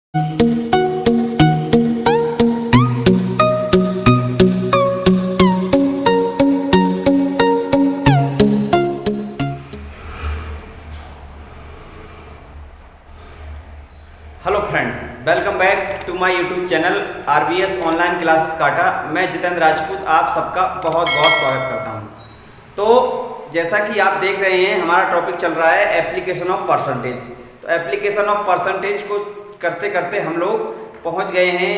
Hello friends, welcome back to my YouTube channel RBS online classes काटा। मैं जितेंद्र राजपूत आप सबका बहुत बहुत स्वागत करता हूं। तो जैसा कि आप देख रहे हैं, हमारा टॉपिक चल रहा है एप्लीकेशन ऑफ परसेंटेज। तो एप्लीकेशन ऑफ परसेंटेज को करते करते हम लोग पहुंच गए हैं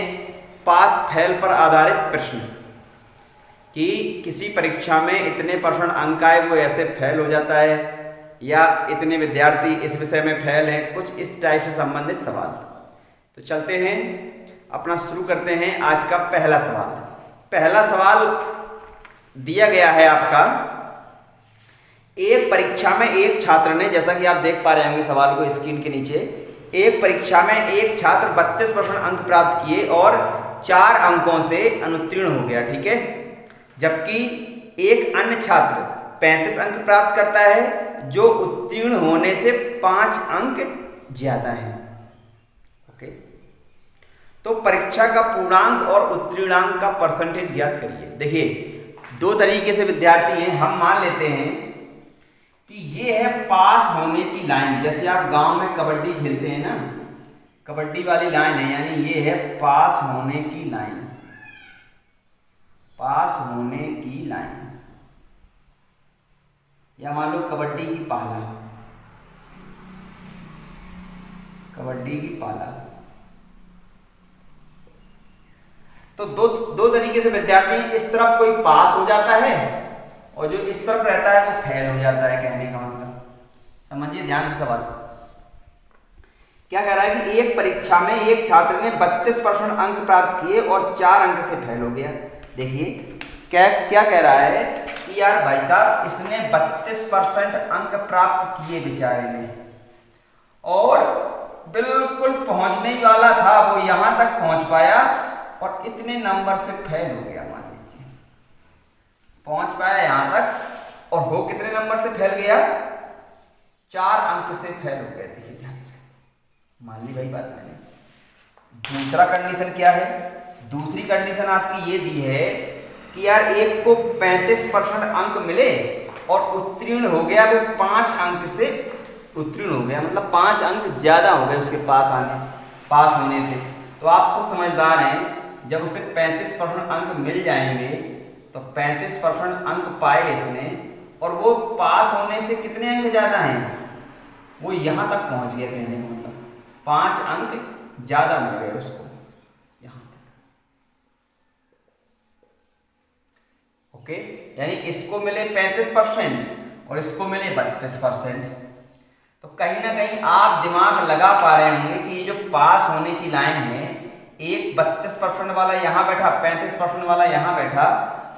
पास फेल पर आधारित प्रश्न कि किसी परीक्षा में इतने परसेंट अंक आए वो ऐसे फेल हो जाता है, या इतने विद्यार्थी इस विषय में फेल हैं, कुछ इस टाइप से संबंधित सवाल। तो चलते हैं, अपना शुरू करते हैं आज का पहला सवाल। पहला सवाल दिया गया है आपका, एक परीक्षा में एक छात्र ने, जैसा कि आप देख पा रहे होंगे सवाल को स्क्रीन के नीचे, एक परीक्षा में एक छात्र 32% अंक प्राप्त किए और 4 अंकों से अनुत्तीर्ण हो गया, ठीक है। जबकि एक अन्य छात्र 35 अंक प्राप्त करता है जो उत्तीर्ण होने से 5 अंक ज्यादा हैं। ओके, तो परीक्षा का पूर्णांक और उत्तीर्णांक का परसेंटेज ज्ञात करिए। देखिए, दो तरीके से विद्यार्थी हैं। हम मान लेते हैं कि ये है पास होने की लाइन। जैसे आप गांव में कबड्डी खेलते हैं ना, कबड्डी वाली लाइन है, यानी ये है पास होने की लाइन, पास होने की लाइन। या मान लो कबड्डी की पाला, कबड्डी की पाला। तो दो तरीके से विद्यार्थी, इस तरफ कोई पास हो जाता है और जो इस तरफ रहता है वो फेल हो जाता है। कहने का मतलब समझिए ध्यान से सवाल। क्या कह रहा है कि एक परीक्षा में एक छात्र ने 32% अंक प्राप्त किए और 4 अंक से फेल हो गया। देखिए क्या कह रहा है कि यार भाई साहब, इसने 32% अंक प्राप्त किए बेचारे ने, और बिल्कुल पहुंचने ही वाला था, वो यहां तक पहुंच पाया और इतने नंबर से फेल हो गया। मान लीजिए पहुंच पाया यहां तक और हो कितने नंबर से फेल गया? 4 अंक से फेल हो गया। देखिए ध्यान से, मान ली भाई बात मैंने। दूसरा कंडीशन क्या है? दूसरी कंडीशन आपकी ये दी है कि यार एक को 35% अंक मिले और उत्तीर्ण हो गया वो 5 अंक से उत्तीर्ण हो गया, मतलब 5 अंक ज्यादा हो गए उसके पास होने से। तो आप तो समझदार हैं, जब उसे 35% अंक मिल जाएंगे तो 35% अंक पाए इसने, और वो पास होने से कितने अंक ज्यादा हैं, वो यहां तक पहुंच गया। कहने का मतलब 5 अंक ज्यादा मिल गए उसको यहां तक। ओके, यानी इसको मिले 35% और इसको मिले 32%। तो कहीं ना कहीं आप दिमाग लगा पा रहे होंगे कि ये जो पास होने की लाइन है, एक 32% वाला यहां बैठा, 35% वाला यहां बैठा,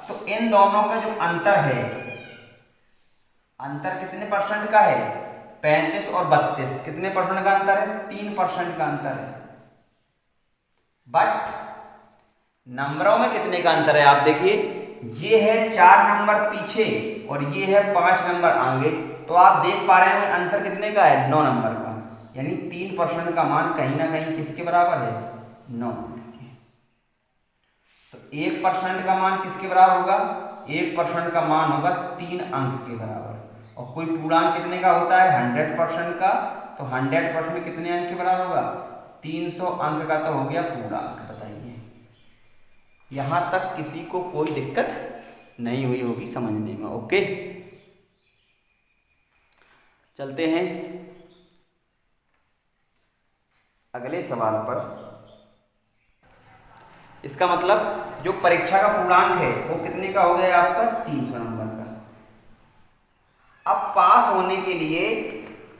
तो इन दोनों का जो अंतर है, अंतर कितने परसेंट का है? 35 और 32। कितने परसेंट का अंतर है? 3% का अंतर है। बट नंबरों में कितने का अंतर है? आप देखिए, ये है 4 नंबर पीछे और ये है 5 नंबर आगे। तो आप देख पा रहे हैं अंतर कितने का है? 9 नंबर का। यानी 3% का मान कहीं ना कहीं किसके बराबर है? 9 नंबर के। तो 1% का मान किसके बराबर होगा? 1% का मान होगा 3 अंक के बराबर। और कोई पूर्णांक कितने का होता है? 100% का। तो 100% कितने अंक के बराबर होगा? 300 अंक का तो हो गया पूर्णांक। बताइए, यहां तक किसी को कोई दिक्कत नहीं हुई होगी समझने में। ओके, चलते हैं अगले सवाल पर। इसका मतलब जो परीक्षा का पूर्णांक है वो कितने का हो गया आपका? 300 नंबर का। अब पास होने के लिए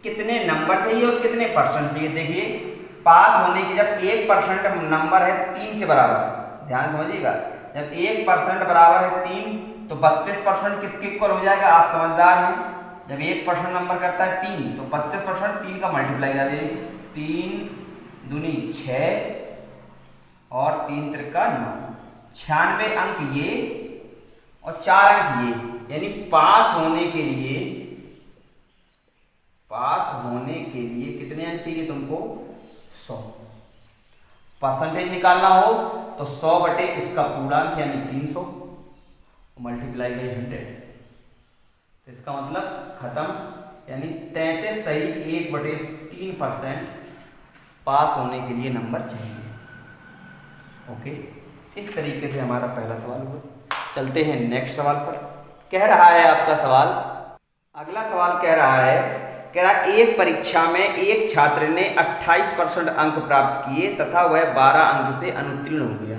कितने नंबर चाहिए और कितने परसेंट चाहिए? देखिए, पास होने के जब 1% नंबर है 3 के बराबर, ध्यान समझिएगा, जब 1% बराबर है 3 तो 32% किसके इक्वल हो जाएगा? आप समझदार हैं, जब 1% नंबर करता है 3 तो 32% 3 का मल्टीप्लाई कर दीजिए। 3 दूनी 6 और 3 त्रिका 9, 96 अंक ये और 4 अंक ये। यानी पास होने के लिए कितने अंक चाहिए तुमको? 100। परसेंटेज निकालना हो तो 100 बटे इसका पूर्णांक यानी 300 मल्टीप्लाई बाई 100, तो इसका मतलब खत्म, यानी 33 सही 1/3% पास होने के लिए नंबर चाहिए। ओके, इस तरीके से हमारा पहला सवाल हुआ। चलते हैं नेक्स्ट सवाल पर। कह रहा है आपका सवाल, अगला सवाल कह रहा है एक परीक्षा में एक छात्र ने 28% अंक प्राप्त किए तथा वह 12 अंक से अनुत्तीर्ण हो गया,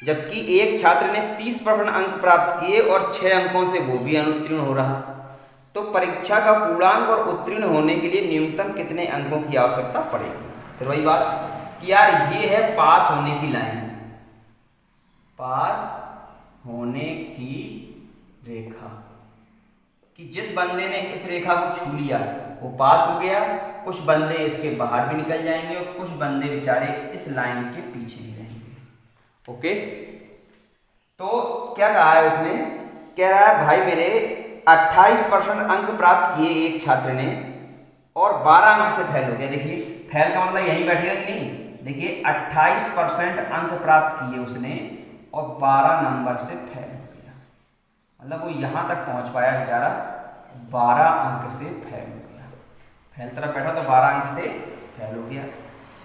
जबकि एक छात्र ने 30% अंक प्राप्त किए और 6 अंकों से वो भी अनुत्तीर्ण हो रहा, तो परीक्षा का पूर्णांक और उत्तीर्ण होने के लिए न्यूनतम कितने अंकों की आवश्यकता पड़ेगी। तो वही बात कि यार ये है पास होने की लाइन, पास होने की रेखा, कि जिस बंदे ने इस रेखा को छू लिया वो पास हो गया, कुछ बंदे इसके बाहर भी निकल जाएंगे और कुछ बंदे बेचारे इस लाइन के पीछे भी रहेंगे। ओके, तो क्या कहा है उसने, कह रहा है भाई मेरे 28% अंक प्राप्त किए एक छात्र ने और 12 अंक से फेल हो गया। देखिए फेल का मतलब यहीं बैठेगा कि नहीं, देखिए 28% अंक प्राप्त किए उसने और 12 नंबर से फेल हो गया, मतलब वो यहाँ तक पहुँच पाया बेचारा, 12 अंक से फेल हो गया, फेल तरफ बैठा तो 12 अंक से फेल हो गया।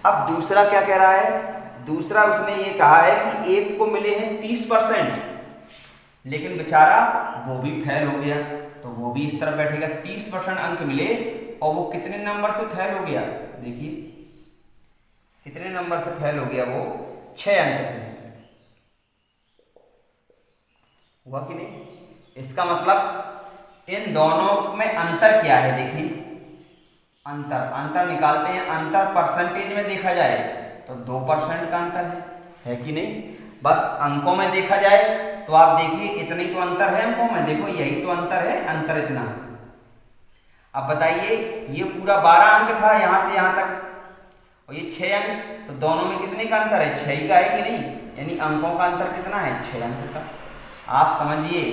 अब दूसरा क्या कह रहा है, दूसरा उसने ये कहा है कि एक को मिले हैं 30%, लेकिन बेचारा वो भी फेल हो गया, तो वो भी इस तरफ बैठेगा। 30% अंक मिले और वो कितने नंबर से फेल हो गया, देखिए कितने नंबर से फेल हो गया, वो 6 अंक से हुआ कि नहीं। इसका मतलब इन दोनों में अंतर क्या है, देखिए अंतर निकालते हैं। अंतर परसेंटेज में देखा जाए तो 2% का अंतर है कि नहीं। बस अंकों में देखा जाए तो आप देखिए इतनी तो अंतर है अंकों में, देखो यही तो अंतर है, अंतर इतना। अब बताइए ये पूरा 12 अंक था यहाँ से यहाँ तक और ये 6 अंक, तो दोनों में कितने का अंतर है, 6 का है कि नहीं, यानी अंकों का अंतर कितना है, 6 अंक का। आप समझिए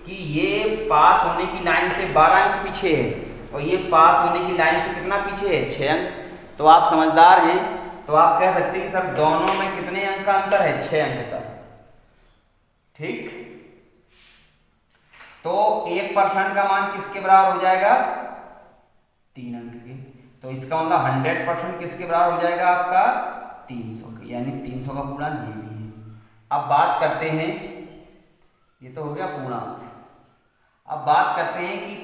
कि ये पास होने की लाइन से 12 अंक पीछे है और ये पास होने की लाइन से कितना पीछे है, 6 अंक। तो आप समझदार हैं तो आप कह सकते हैं कि सर दोनों में कितने अंक का अंतर है, 6 अंक का। ठीक, तो 1% का मान किसके बराबर हो जाएगा, 3 अंक के। तो इसका मतलब 100% किसके बराबर हो जाएगा आपका, 300 के, यानी 300 का पूर्णांक ये भी है। अब बात करते हैं, ये तो हो गया पूर्णांक। अब बात करते हैं कि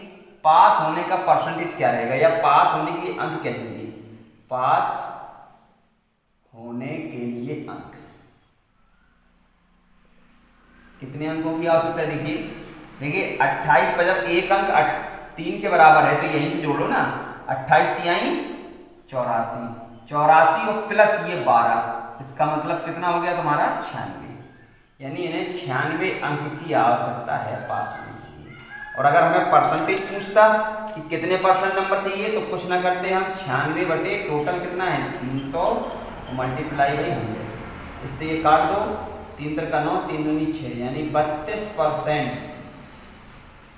पास होने का परसेंटेज क्या रहेगा, या पास होने के लिए अंक क्या चाहिए। पास होने के लिए अंक कितने अंकों की आवश्यकता है, देखिए 28 पर जब एक अंक 3 के बराबर है तो यहीं से जोड़ो ना, 28 तिहाई 84, 84 और प्लस ये 12, इसका मतलब कितना हो गया तुम्हारा 96, यानी इन्हें 96 अंक की आवश्यकता है पास होने के लिए। और अगर हमें परसेंटेज पूछता कि कितने परसेंट नंबर चाहिए तो कुछ ना करते हम 96 बटे टोटल कितना है 300 मल्टीप्लाई बाई 100, इससे ये काट दो, 3 3 का 9, 3 दूनी 6, यानी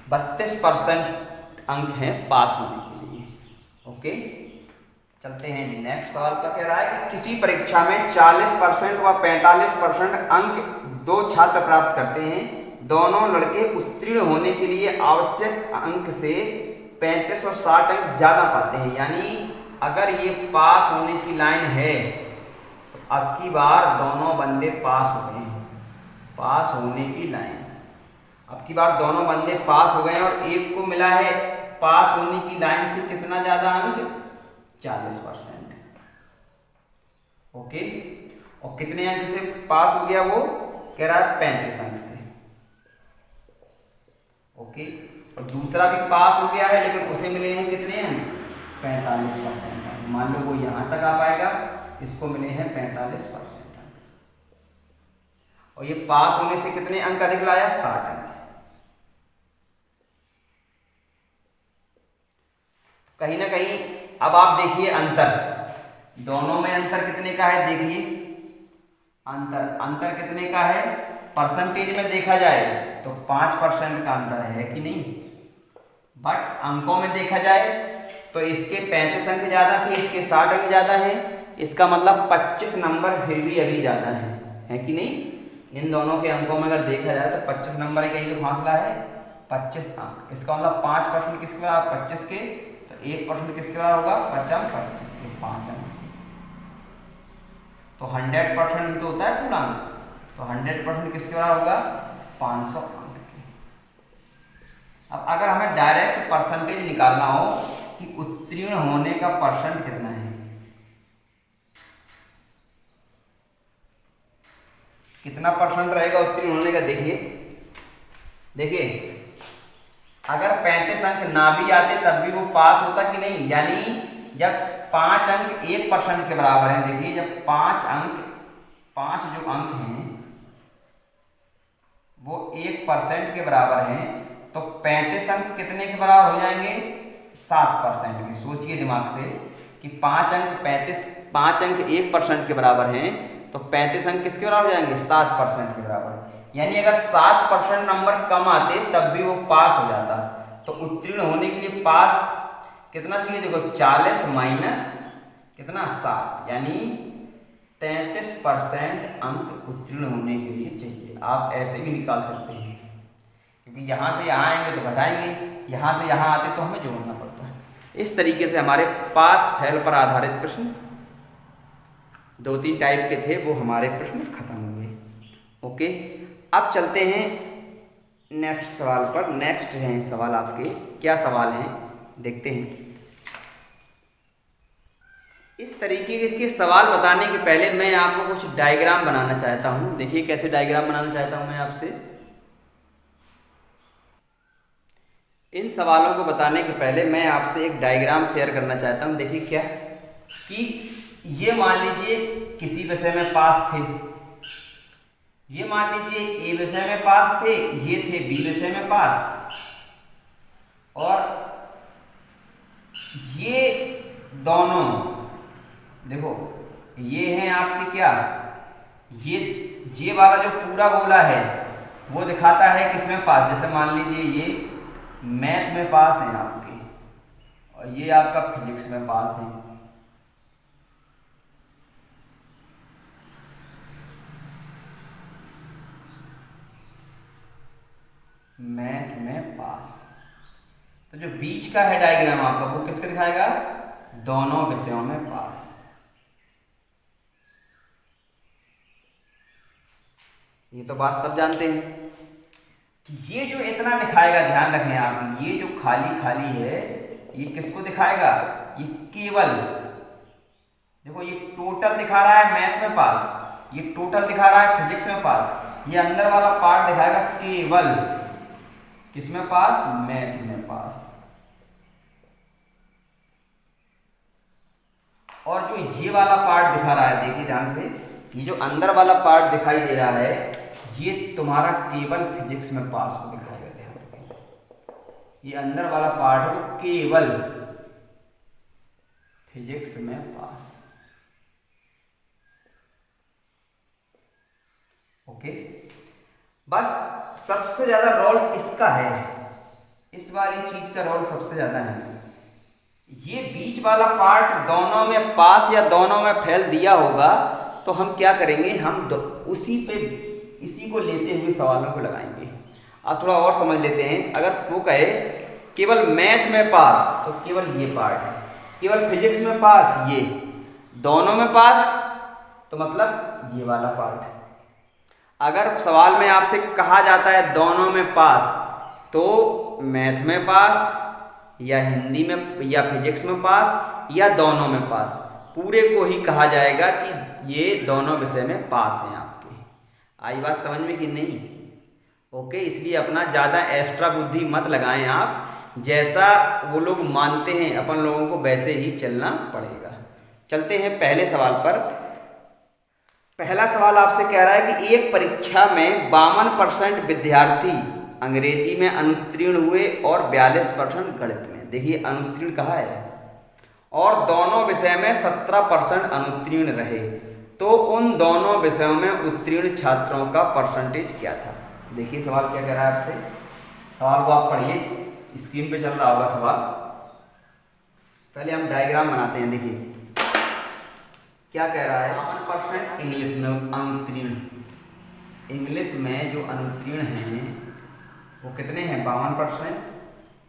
32% अंक हैं पास होने के लिए। ओके, चलते हैं नेक्स्ट सवाल का। कह रहा है कि किसी परीक्षा में 40% व 45% अंक दो छात्र प्राप्त करते हैं, दोनों लड़के उत्तीर्ण होने के लिए आवश्यक अंक से 35 और 60 अंक ज्यादा पाते हैं। यानी अगर ये पास होने की लाइन है तो अब की बार दोनों बंदे पास हो गए हैं, पास होने की लाइन, अब की बार दोनों बंदे पास हो गए हैं और एक को मिला है पास होने की लाइन से कितना ज्यादा अंक, 40%। ओके, और कितने अंक से पास हो गया, वो कह रहा है 35 अंक से। ओके, और दूसरा भी पास हो गया है लेकिन उसे मिले हैं कितने अंक, 45%। मान लो वो यहां तक आ पाएगा, इसको मिले हैं 45% अंक, और ये पास होने से कितने अंक अधिक लाया, 60 अंक। कहीं ना कहीं अब आप देखिए अंतर, दोनों में अंतर कितने का है, देखिए अंतर कितने का है, परसेंटेज में देखा जाए तो 5% का अंतर है कि नहीं, बट अंकों में देखा जाए तो इसके 35 अंक ज्यादा थे, इसके 60 अंक ज्यादा हैं, इसका मतलब 25 नंबर फिर भी अभी ज़्यादा है कि नहीं? इन दोनों के अंकों में अगर देखा जाए तो 25 नंबर का ये तो फासला है 25 अंक। इसका मतलब 5% किसके बराबर 25 के, तो 1% किसके बराबर होगा 5 अंक 25 के 5 अंक। तो 100% ही तो होता है पूर्णांक, तो 100% किसके बराबर होगा 500 अंक के। अब अगर हमें डायरेक्ट परसेंटेज निकालना हो कि उत्तीर्ण होने का परसेंट कितना है, कितना परसेंट रहेगा उत्तीर्ण होने का, देखिए अगर 35 अंक ना भी आते तब भी वो पास होता कि नहीं, यानी जब 5 अंक 1% के बराबर हैं, देखिए जब 5 जो अंक हैं वो 1% के बराबर हैं तो 35 अंक कितने के बराबर हो जाएंगे 7% के। सोचिए दिमाग से कि 5 अंक 1% के बराबर हैं तो 35 अंक किसके बराबर हो जाएंगे 7% के बराबर। यानी अगर 7% नंबर कम आते तब भी वो पास हो जाता। तो उत्तीर्ण होने के लिए पास कितना चाहिए, देखो 40 माइनस कितना 7, यानी 33% अंक उत्तीर्ण होने के लिए चाहिए। आप ऐसे भी निकाल सकते हैं, क्योंकि यहाँ से यहाँ आएंगे तो घटाएंगे, यहाँ से यहाँ आते तो हमें जोड़ना पड़ता है। इस तरीके से हमारे पास फेल पर आधारित प्रश्न 2-3 टाइप के थे, वो हमारे प्रश्न खत्म हुए। ओके, अब चलते हैं नेक्स्ट सवाल पर। नेक्स्ट हैं सवाल आपके, क्या सवाल हैं देखते हैं। इस तरीके के सवाल बताने के पहले मैं आपको कुछ डायग्राम बनाना चाहता हूँ। देखिए कैसे डायग्राम बनाना चाहता हूँ मैं आपसे। इन सवालों को बताने के पहले मैं आपसे एक डायग्राम शेयर करना चाहता हूँ। देखिए क्या कि ये मान लीजिए किसी विषय में पास थे, ये मान लीजिए ए विषय में पास थे, ये थे बी विषय में पास, और ये दोनों देखो ये हैं आपके क्या, ये वाला जो पूरा गोला है वो दिखाता है किसमें पास। जैसे मान लीजिए ये मैथ में पास है आपके, और ये आपका फिजिक्स में पास है। मैथ में पास, तो जो बीच का है डायग्राम आपका वो किसका दिखाएगा, दोनों विषयों में पास। ये तो बात सब जानते हैं कि ये जो इतना दिखाएगा, ध्यान रखें आप, ये जो खाली खाली है ये किसको दिखाएगा, ये केवल देखो ये टोटल दिखा रहा है मैथ में पास, ये टोटल दिखा रहा है फिजिक्स में पास, ये अंदर वाला पार्ट दिखाएगा केवल किसमें पास, मैथ में पास। और जो ये वाला पार्ट दिखा रहा है, देखिए ध्यान से, ये जो अंदर वाला पार्ट दिखाई दे रहा है ये तुम्हारा केवल फिजिक्स में पास को दिखाएगा। ध्यान रखें, ये अंदर वाला पार्ट है वो केवल फिजिक्स में पास। ओके, बस सबसे ज्यादा रोल इसका है, इस वाली चीज का रोल सबसे ज्यादा है। ये बीच वाला पार्ट दोनों में पास या दोनों में फेल दिया होगा तो हम क्या करेंगे, हम इसी को लेते हुए सवालों को लगाएंगे। अब थोड़ा और समझ लेते हैं। अगर वो कहे केवल मैथ में पास तो केवल ये पार्ट है, केवल फिजिक्स में पास ये, दोनों में पास तो मतलब ये वाला पार्ट है। अगर सवाल में आपसे कहा जाता है दोनों में पास तो मैथ में पास या हिंदी में या फिजिक्स में पास या दोनों में पास, पूरे को ही कहा जाएगा कि ये दोनों विषय में पास हैं आपके। आई बात समझ में कि नहीं? ओके, इसलिए अपना ज़्यादा एक्स्ट्रा बुद्धि मत लगाएं आप, जैसा वो लोग मानते हैं अपन लोगों को वैसे ही चलना पड़ेगा। चलते हैं पहले सवाल पर। पहला सवाल आपसे कह रहा है कि एक परीक्षा में 52% विद्यार्थी अंग्रेजी में अनुत्तीर्ण हुए और 42% गणित में। देखिए अनुत्तीर्ण कहा है, और दोनों विषय में 17% अनुत्तीर्ण रहे, तो उन दोनों विषयों में उत्तीर्ण छात्रों का परसेंटेज क्या था। देखिए सवाल क्या कह रहा है आपसे, सवाल को आप पढ़िए, स्क्रीन पे चल रहा होगा सवाल। पहले हम डायग्राम बनाते हैं। देखिए क्या कह रहा है? 52% इंग्लिश में अनुत्तीर्ण। इंग्लिश में जो अनुत्तीर्ण हैं वो कितने हैं? 52%।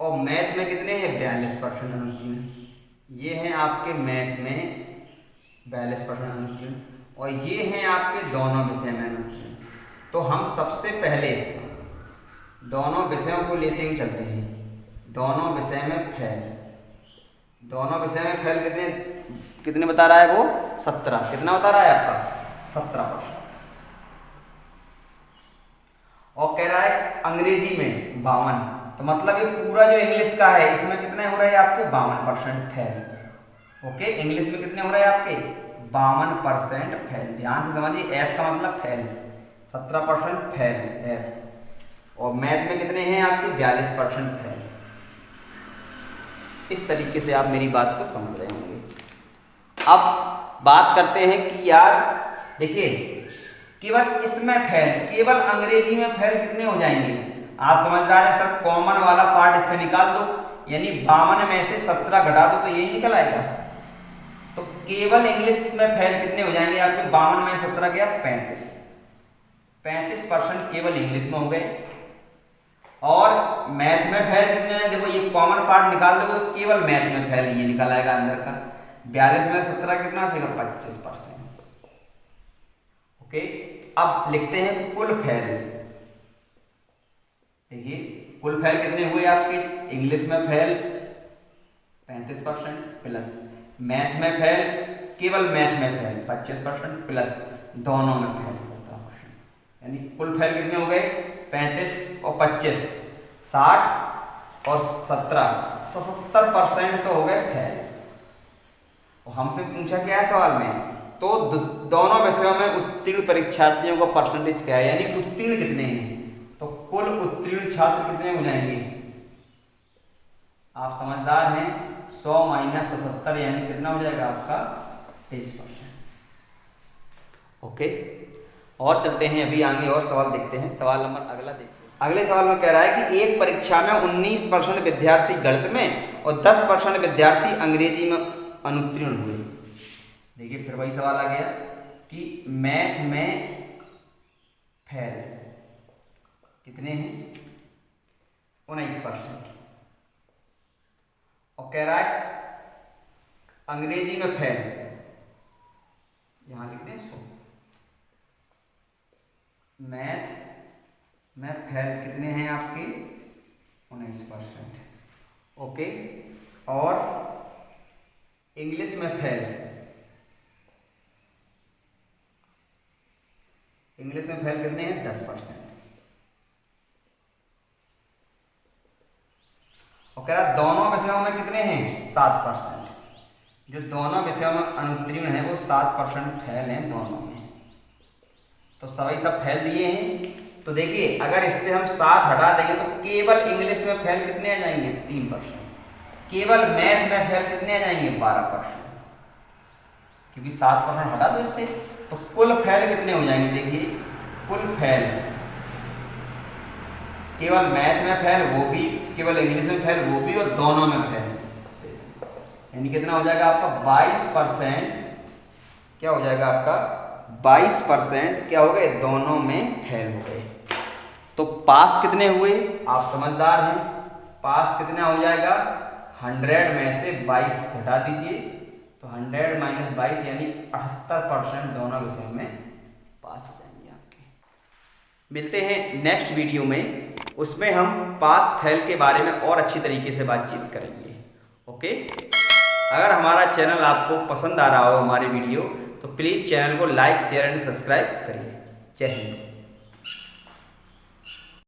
और मैथ में कितने हैं? 42% अनुत्तीर्ण। ये हैं आपके मैथ में 42% अनुत्तीर्ण, और ये हैं आपके दोनों विषय में अनुत्तीर्ण। तो हम सबसे पहले दोनों विषयों को लेते हुए चलते हैं। दोनों विषय में फेल, दोनों विषय में फेल कितने बता रहा है वो? 17। कितना बता रहा है आपका? 17%। और कह रहा है अंग्रेजी में 52। तो मतलब ये पूरा जो इंग्लिश का है इसमें कितने हो रहे हैं आपके? 52% फेल। ओके, इंग्लिश में कितने हो रहे हैं आपके? 52% फेल। ध्यान से समझिए, एफ का मतलब फेल, 17% फेल एफ। और मैथ में कितने हैं आपके? 42% फेल। इस तरीके से आप मेरी बात को समझ रहे होंगे। अब बात करते हैं कि यार देखिए, केवल इसमें फेल, केवल अंग्रेजी में फेल कितने हो जाएंगे? आप समझदार हैं सर, कॉमन वाला पार्ट इससे निकाल दो, यानी 52 में से 17 घटा दो तो यही निकल आएगा। तो केवल इंग्लिश में फेल कितने हो जाएंगे आपके? 52 में 17 गया 35। 35% केवल इंग्लिश में हो गए। और मैथ में फेल कितने हैं? देखो ये कॉमन पार्ट निकाल दोगे तो केवल मैथ में फेल ये निकल आएगा अंदर का। 42 में 17 कितना हो जाएगा? 25%। ओके, अब लिखते हैं कुल फेल। देखिए कुल फेल कितने हुए आपके? इंग्लिश में फेल 35% प्लस मैथ में फेल, केवल मैथ में फेल 25% प्लस दोनों में फेल 17%। यानी कुल फेल कितने हो गए? 35 और 25 60 और 17 70% तो हो गए फेल। और हमसे पूछा क्या है सवाल में? तो दोनों विषयों में उत्तीर्ण परीक्षार्थियों का परसेंटेज क्या है, यानी उत्तीर्ण कितने हैं? तो कुल उत्तीर्ण छात्र कितने हो जाएंगे? आप समझदार हैं, 100 माइनस 77 यानी कितना हो जाएगा आपका? 23%। ओके, और चलते हैं अभी आगे और सवाल देखते हैं। सवाल नंबर अगला देखते हैं। अगले सवाल में कह रहा है कि एक परीक्षा में 19% विद्यार्थी गणित में और 10% विद्यार्थी अंग्रेजी में अनुत्तीर्ण हुए। देखिए फिर वही सवाल आ गया कि मैथ में फेल कितने हैं? 19%। और कह रहा है अंग्रेजी में फेल, यहां लिखते हैं इसको, मैथ में फेल कितने हैं आपके? 19%। ओके, और इंग्लिश में फेल, इंग्लिश में फेल कितने हैं? 10%। और कह रहा दोनों विषयों में कितने हैं? 7%। जो दोनों विषयों में अनुत्तीर्ण है वो 7% फेल हैं दोनों में। तो सभी सब फेल दिए हैं। तो देखिए अगर इससे हम 7 हटा देंगे तो केवल इंग्लिश में फेल कितने आ जाएंगे? 3%। केवल मैथ में फेल कितने आ जाएंगे? 12%। क्योंकि 7% हटा दो इससे, तो कुल फेल कितने हो जाएंगे? देखिए कुल फेल, केवल मैथ में फेल वो भी, केवल इंग्लिश में फेल वो भी, और दोनों में फेल, यानी कितना हो जाएगा आपका? 22%। क्या हो जाएगा आपका? 22% क्या हो गए? दोनों में फेल हो गए। तो पास कितने हुए? आप समझदार हैं, पास कितना हो जाएगा? 100 में से 22 घटा दीजिए, तो 100 माइनस 22 यानी 78% दोनों विषयों में पास हो जाएंगे आपके। मिलते हैं नेक्स्ट वीडियो में, उसमें हम पास फेल के बारे में और अच्छी तरीके से बातचीत करेंगे। ओके, अगर हमारा चैनल आपको पसंद आ रहा हो हमारे वीडियो, तो प्लीज़ चैनल को लाइक शेयर एंड सब्सक्राइब करिए। जय हिंद।